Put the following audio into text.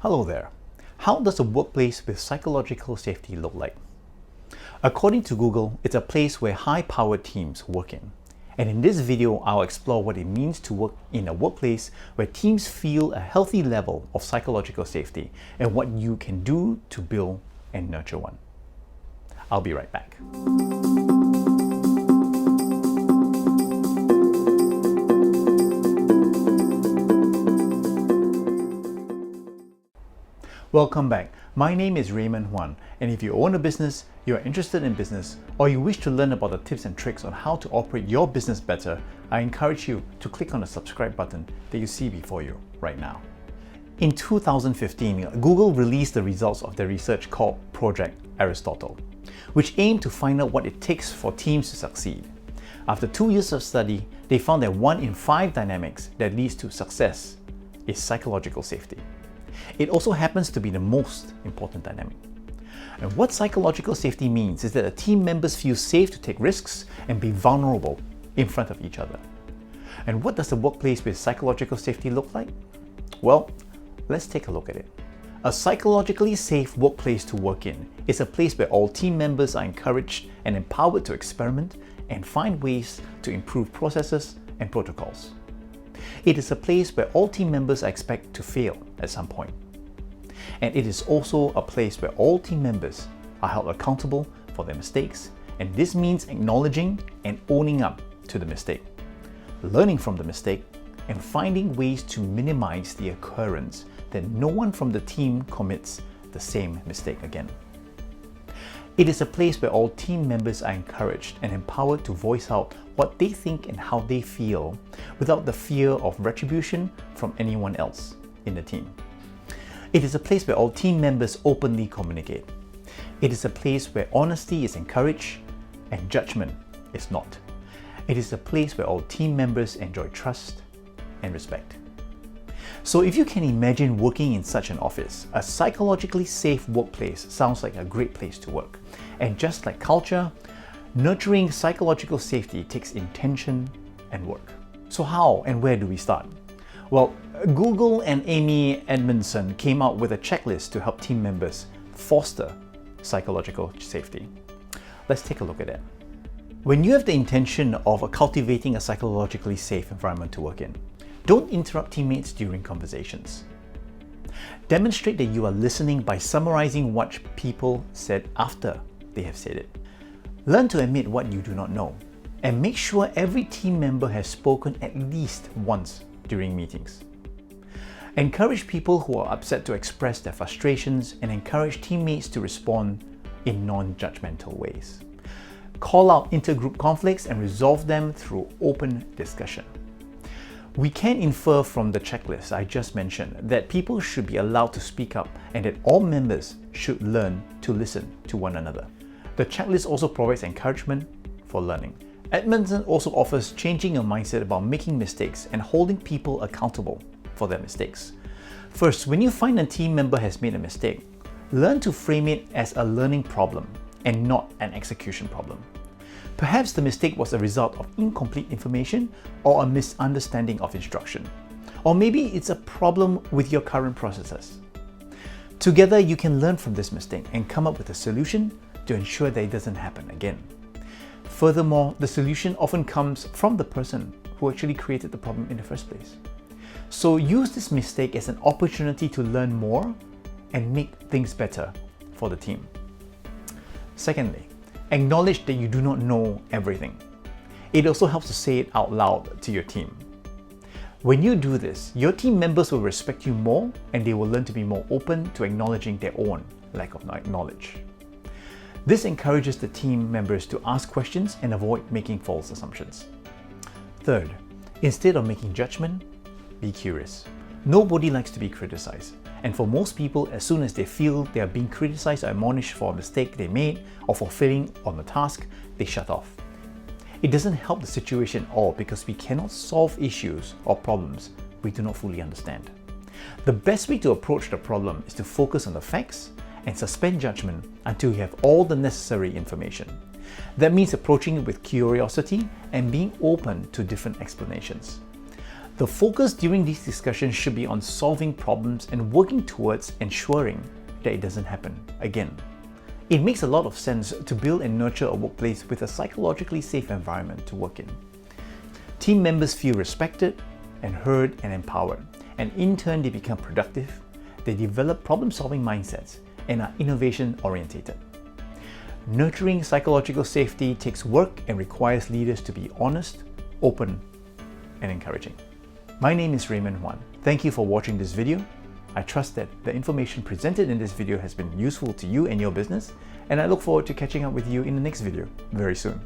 Hello there. How does a workplace with psychological safety look like? According to Google, it's a place where high-powered teams work in. And in this video, I'll explore what it means to work in a workplace where teams feel a healthy level of psychological safety and what you can do to build and nurture one. I'll be right back. Welcome back. My name is Raymond Huan, and if you own a business, you are interested in business, or you wish to learn about the tips and tricks on how to operate your business better, I encourage you to click on the subscribe button that you see before you right now. In 2015, Google released the results of their research called Project Aristotle, which aimed to find out what it takes for teams to succeed. After 2 years of study, they found that 1 in 5 dynamics that leads to success is psychological safety. It also happens to be the most important dynamic. And what psychological safety means is that the team members feel safe to take risks and be vulnerable in front of each other. And what does a workplace with psychological safety look like? Well, let's take a look at it. A psychologically safe workplace to work in is a place where all team members are encouraged and empowered to experiment and find ways to improve processes and protocols. It is a place where all team members are expected to fail at some point. And it is also a place where all team members are held accountable for their mistakes, and this means acknowledging and owning up to the mistake, learning from the mistake, and finding ways to minimize the occurrence that no one from the team commits the same mistake again. It is a place where all team members are encouraged and empowered to voice out what they think and how they feel without the fear of retribution from anyone else in the team. It is a place where all team members openly communicate. It is a place where honesty is encouraged and judgment is not. It is a place where all team members enjoy trust and respect. So if you can imagine working in such an office, a psychologically safe workplace sounds like a great place to work. And just like culture, nurturing psychological safety takes intention and work. So how and where do we start? Well, Google and Amy Edmondson came out with a checklist to help team members foster psychological safety. Let's take a look at it. When you have the intention of cultivating a psychologically safe environment to work in, don't interrupt teammates during conversations. Demonstrate that you are listening by summarizing what people said after they have said it. Learn to admit what you do not know, and make sure every team member has spoken at least once during meetings. Encourage people who are upset to express their frustrations and encourage teammates to respond in non-judgmental ways. Call out intergroup conflicts and resolve them through open discussion. We can infer from the checklist I just mentioned that people should be allowed to speak up and that all members should learn to listen to one another. The checklist also provides encouragement for learning. Edmondson also offers changing your mindset about making mistakes and holding people accountable for their mistakes. First, when you find a team member has made a mistake, learn to frame it as a learning problem and not an execution problem. Perhaps the mistake was a result of incomplete information or a misunderstanding of instruction. Or maybe it's a problem with your current processes. Together, you can learn from this mistake and come up with a solution to ensure that it doesn't happen again. Furthermore, the solution often comes from the person who actually created the problem in the first place. So use this mistake as an opportunity to learn more and make things better for the team. Secondly, acknowledge that you do not know everything. It also helps to say it out loud to your team. When you do this, your team members will respect you more and they will learn to be more open to acknowledging their own lack of knowledge. This encourages the team members to ask questions and avoid making false assumptions. Third, instead of making judgment, be curious. Nobody likes to be criticized. And for most people, as soon as they feel they are being criticized or admonished for a mistake they made or for failing on the task, they shut off. It doesn't help the situation at all because we cannot solve issues or problems we do not fully understand. The best way to approach the problem is to focus on the facts and suspend judgment until you have all the necessary information. That means approaching it with curiosity and being open to different explanations. The focus during these discussions should be on solving problems and working towards ensuring that it doesn't happen again. It makes a lot of sense to build and nurture a workplace with a psychologically safe environment to work in. Team members feel respected and heard and empowered, and in turn they become productive, they develop problem-solving mindsets, and are innovation-orientated. Nurturing psychological safety takes work and requires leaders to be honest, open, and encouraging. My name is Raymond Huan. Thank you for watching this video. I trust that the information presented in this video has been useful to you and your business, and I look forward to catching up with you in the next video very soon.